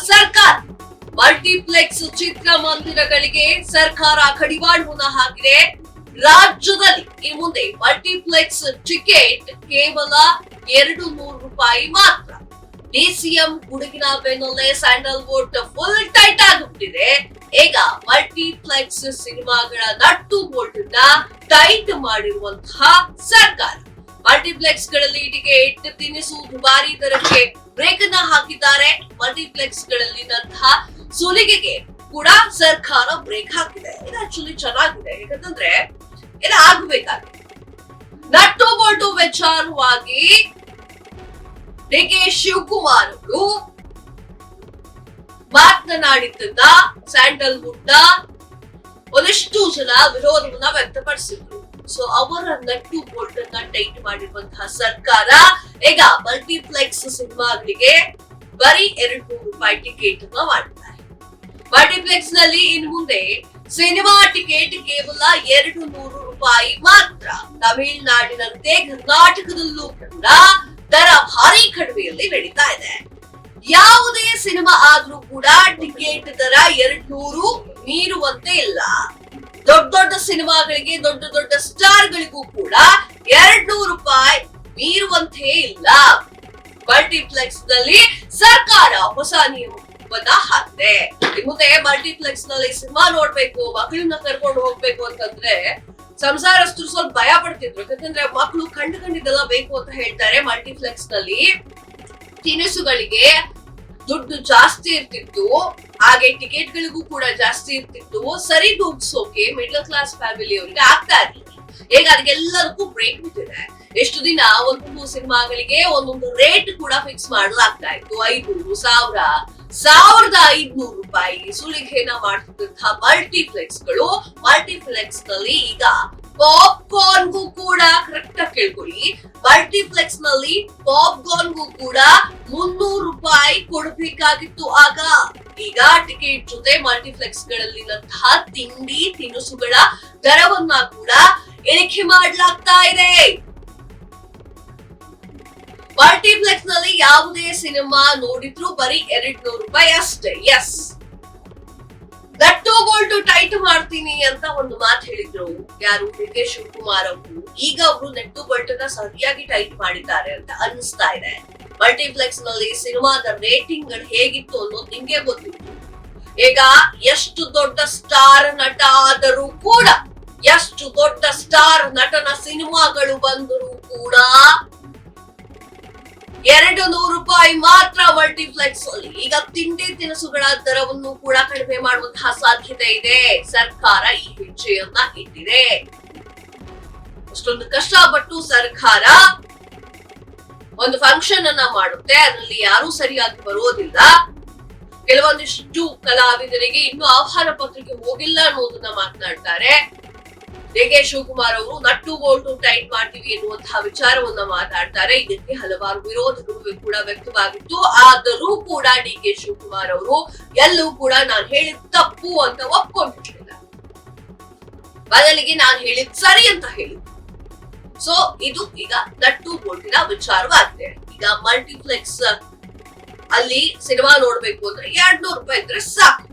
ಸರ್ಕಾರ. ಮಲ್ಟಿಪ್ಲೆಕ್ಸ್ ಚಿತ್ರಮಂದಿರಗಳಿಗೆ ಸರ್ಕಾರ ಕಡಿವಾಣವನ್ನ ಹಾಕಿದೆ. ರಾಜ್ಯದಲ್ಲಿ ಇನ್ನು ಮುಂದೆ ಮಲ್ಟಿಪ್ಲೆಕ್ಸ್ ಟಿಕೆಟ್ ಕೇವಲ ₹200 ಮಾತ್ರ. ಡಿಸಿಎಂ ಗುಡುಗಿನ ಬೆನ್ನಲ್ಲೇ ಸ್ಯಾಂಡಲ್ವುಡ್ ಫುಲ್ ಟೈಟ್ ಆಗಿಬಿಟ್ಟಿದೆ. ಈಗ ಮಲ್ಟಿಪ್ಲೆಕ್ಸ್ ಸಿನಿಮಾಗಳ ನಟ್ಟು ಬೋಲ್ಟ್ ಟೈಟ್ ಮಾಡಿರುವಂತಹ ಸರ್ಕಾರ. ಮಲ್ಟಿಪ್ಲೆಕ್ಸ್ ಗಳಲ್ಲಿ ಟಿಕೆಟ್ ತಿನಿಸು ದುಬಾರಿ ದರಕ್ಕೆ ಬ್ರೇಕ್ ಅನ್ನ ಹಾಕಿದ್ದಾರೆ. ಮಲ್ಟಿಪ್ಲೆಕ್ಸ್ ಗಳಲ್ಲಿನಂತಹ ಸುಲಿಗೆಗೆ ಕೂಡ ಸರ್ಕಾರ ಬ್ರೇಕ್ ಹಾಕಿದೆ. ಇದು ಆಕ್ಚುಲಿ ಚೆನ್ನಾಗಿದೆ, ಯಾಕಂತಂದ್ರೆ ಇದು ಆಗ್ಬೇಕಾಗಿದೆ. ನಟ್ಟು ಬೋಲ್ಟು ವಿಚಾರವಾಗಿ ಡಿ.ಕೆ. ಶಿವಕುಮಾರ್ ಅವರು ಮಾತನಾಡಿದ್ದನ್ನ ಸ್ಯಾಂಡಲ್ವುಡ್ ನ ಒಂದಿಷ್ಟು ಜನ ವಿರೋಧವನ್ನ ವ್ಯಕ್ತಪಡಿಸಿದ್ರು. ಸೊ ಅವರ ನಟ್ಟು ಬೋಲ್ಟ್ ಅನ್ನ ಟೈಟ್ ಮಾಡಿರುವಂತಹ ಸರ್ಕಾರ ಈಗ ಮಲ್ಟಿಪ್ಲೆಕ್ಸ್ ಸಿನಿಮಾಗಳಿಗೆ ಬರೀ ₹200 ಟಿಕೆಟ್ ಅನ್ನ ಮಾಡಿದ್ದಾರೆ. ಮಲ್ಟಿಪ್ಲೆಕ್ಸ್ ನಲ್ಲಿ ಇನ್ನು ಮುಂದೆ ಸಿನಿಮಾ ಟಿಕೆಟ್ ಕೇವಲ ₹200 ಮಾತ್ರ. ತಮಿಳುನಾಡಿನಂತೆ ಕರ್ನಾಟಕದಲ್ಲೂ ಕೂಡ ದರ ಭಾರಿ ಕಡಿಮೆಯಲ್ಲಿ ನಡೀತಾ ಇದೆ. ಯಾವುದೇ ಸಿನಿಮಾ ಆದ್ರೂ ಕೂಡ ಟಿಕೆಟ್ ದರ 200 ಮೀರುವಂತೆ ಇಲ್ಲ. ದೊಡ್ಡ ದೊಡ್ಡ ಸಿನಿಮಾಗಳಿಗೆ ದೊಡ್ಡ ದೊಡ್ಡ ಸ್ಟಾರ್ ಗಳಿಗೂ ಕೂಡ ₹200 ಮೀರುವಂತೆ ಇಲ್ಲ. ಮಲ್ಟಿಪ್ಲೆಕ್ಸ್ ನಲ್ಲಿ ಸರ್ಕಾರ ಹೊಸ ನಿಯಮವನ್ನ ಹಾಕಿದೆ. ಮುಂದೆ ಮಲ್ಟಿಪ್ಲೆಕ್ಸ್ ನಲ್ಲಿ ಸಿನಿಮಾ ನೋಡ್ಬೇಕು, ಮಕ್ಕಳನ್ನ ಕರ್ಕೊಂಡು ಹೋಗ್ಬೇಕು ಅಂತಂದ್ರೆ ಸಂಸಾರಸ್ಥರು ಸ್ವಲ್ಪ ಭಯ ಪಡ್ತಿದ್ರು. ಯಾಕಂದ್ರೆ ಮಕ್ಕಳು ಕಂಡಿದ್ದೆಲ್ಲ ಬೇಕು ಅಂತ ಹೇಳ್ತಾರೆ. ಮಲ್ಟಿಪ್ಲೆಕ್ಸ್ ನಲ್ಲಿ ತಿನಿಸುಗಳಿಗೆ ದುಡ್ಡು ಜಾಸ್ತಿ ಇರ್ತಿತ್ತು, ಹಾಗೆ ಟಿಕೆಟ್ ಗಳಿಗೂ ಕೂಡ ಜಾಸ್ತಿ ಇರ್ತಿತ್ತು. ಸರಿ ದುಡ್ಸೋಕೆ ಮಿಡಲ್ ಕ್ಲಾಸ್ ಫ್ಯಾಮಿಲಿ ಅವರಿಗೆ ಆಗ್ತಾ ಇರ್ಲಿಲ್ಲ. ಈಗ ಅದಕ್ಕೆಲ್ಲದಕ್ಕೂ ಬ್ರೇಕ್ ಬಿಟ್ಟಿದೆ. ಎಷ್ಟು ದಿನ ಒಂದೊಂದು ಸಿನಿಮಾಗಳಿಗೆ ಒಂದೊಂದು ರೇಟ್ ಕೂಡ ಫಿಕ್ಸ್ ಮಾಡಲಾಗ್ತಾ ಇತ್ತು. 500, 1000, ₹1,500 ಸುಲಿಗೆನ ಮಾಡ್ತಿದ್ದಂತಹ ಮಲ್ಟಿಪ್ಲೆಕ್ಸ್ ನಲ್ಲಿ ಈಗ ಪಾಪ್ಕಾರ್ನ್ಗೂ ಕೂಡ ಕರೆಕ್ಟ್ ಆಗಿ ಕೇಳ್ಕೊಳ್ಳಿ, ಮಲ್ಟಿಪ್ಲೆಕ್ಸ್ ನಲ್ಲಿ ಪಾಪ್ಕಾರ್ನ್ಗೂ ಕೂಡ ₹300 ಕೊಡಬೇಕಾಗಿತ್ತು ಆಗ. ಈಗ ಟಿಕೆಟ್ ಜೊತೆ ಮಲ್ಟಿಪ್ಲೆಕ್ಸ್ ಗಳಲ್ಲಿನಂತಹ ತಿಂಡಿ ತಿನಿಸುಗಳ ದರವನ್ನ ಕೂಡ ಇಳಿಕೆ ಮಾಡಲಾಗ್ತಾ ಇದೆ. ಮಲ್ಟಿಪ್ಲೆಕ್ಸ್ ನಲ್ಲಿ ಯಾವುದೇ ಸಿನಿಮಾ ನೋಡಿದ್ರು ಬರೀ ₹200 ಅಷ್ಟೇ. ಎಸ್, ನಟ್ಟು ಬೋಲ್ಟು ಟೈಟ್ ಮಾಡ್ತೀನಿ ಅಂತ ಒಂದು ಮಾತು ಹೇಳಿದ್ರು ಯಾರು, ಡಿ.ಕೆ. ಶಿವಕುಮಾರ್ ಅವರು. ಈಗ ಅವರು ನಟ್ಟು ಬೋಲ್ಟ್ ನ ಸರಿಯಾಗಿ ಟೈಟ್ ಮಾಡಿದ್ದಾರೆ ಅಂತ ಅನಿಸ್ತಾ ಇದೆ. ಮಲ್ಟಿಪ್ಲೆಕ್ಸ್ ನಲ್ಲಿ ಸಿನಿಮಾದ ರೇಟಿಂಗ್ ಗಳು ಹೇಗಿತ್ತು ಅನ್ನೋದು ನಿಮ್ಗೆ ಗೊತ್ತಿತ್ತು. ಈಗ ಎಷ್ಟು ದೊಡ್ಡ ಸ್ಟಾರ್ ನಟ ಆದರೂ ಕೂಡ, ಎಷ್ಟು ದೊಡ್ಡ ಸ್ಟಾರ್ ನಟನ ಸಿನಿಮಾಗಳು ಬಂದರೂ ಕೂಡ ₹200 ಮಾತ್ರ ಮಲ್ಟಿಪ್ಲೆಕ್ಸ್ ಅಲ್ಲಿ. ಈಗ ತಿಂಡಿ ತಿನಿಸುಗಳ ದರವನ್ನು ಕೂಡ ಕಡಿಮೆ ಮಾಡುವಂತಹ ಸಾಧ್ಯತೆ ಇದೆ. ಸರ್ಕಾರ ಈ ಹೆಜ್ಜೆಯನ್ನ ಇಟ್ಟಿದೆ. ಅಷ್ಟೊಂದು ಕಷ್ಟಪಟ್ಟು ಸರ್ಕಾರ ಒಂದು ಫಂಕ್ಷನ್ ಅನ್ನ ಮಾಡುತ್ತೆ, ಅದರಲ್ಲಿ ಯಾರೂ ಸರಿಯಾಗಿ ಬರೋದಿಲ್ಲ. ಕೆಲವೊಂದಿಷ್ಟು ಕಲಾವಿದರಿಗೆ ಇನ್ನೂ ಆಹ್ವಾನ ಪತ್ರಿಕೆ ಹೋಗಿಲ್ಲ ಅನ್ನೋದನ್ನ ಮಾತನಾಡ್ತಾರೆ. ಡಿ.ಕೆ. ಶಿವಕುಮಾರ್ ಅವರು ನಟ್ಟು ಬೋಲ್ಟು ಟೈಟ್ ಮಾಡ್ತೀವಿ ಎನ್ನುವಂತಹ ವಿಚಾರವನ್ನ ಮಾತಾಡ್ತಾರೆ. ಇದಕ್ಕೆ ಹಲವಾರು ವಿರೋಧಗಳು ಕೂಡ ವ್ಯಕ್ತವಾಗಿತ್ತು. ಆದರೂ ಕೂಡ ಡಿ.ಕೆ. ಶಿವಕುಮಾರ್ ಅವರು ಎಲ್ಲೂ ಕೂಡ ನಾನು ಹೇಳಿದ ತಪ್ಪು ಅಂತ ಒಪ್ಕೊಂಡಿರ್ಲಿಲ್ಲ, ಬದಲಿಗೆ ನಾನು ಹೇಳಿದ್ ಸರಿ ಅಂತ ಹೇಳಿದ್ರು. ಸೊ ಇದು ಈಗ ನಟ್ಟು ಬೋಲ್ಟಿನ ವಿಚಾರವಾಗಿದೆ. ಈಗ ಮಲ್ಟಿಪ್ಲೆಕ್ಸ್ ಅಲ್ಲಿ ಸಿನಿಮಾ ನೋಡ್ಬೇಕು ಅಂದ್ರೆ ₹200 ಇದ್ರೆ ಸಾಕು.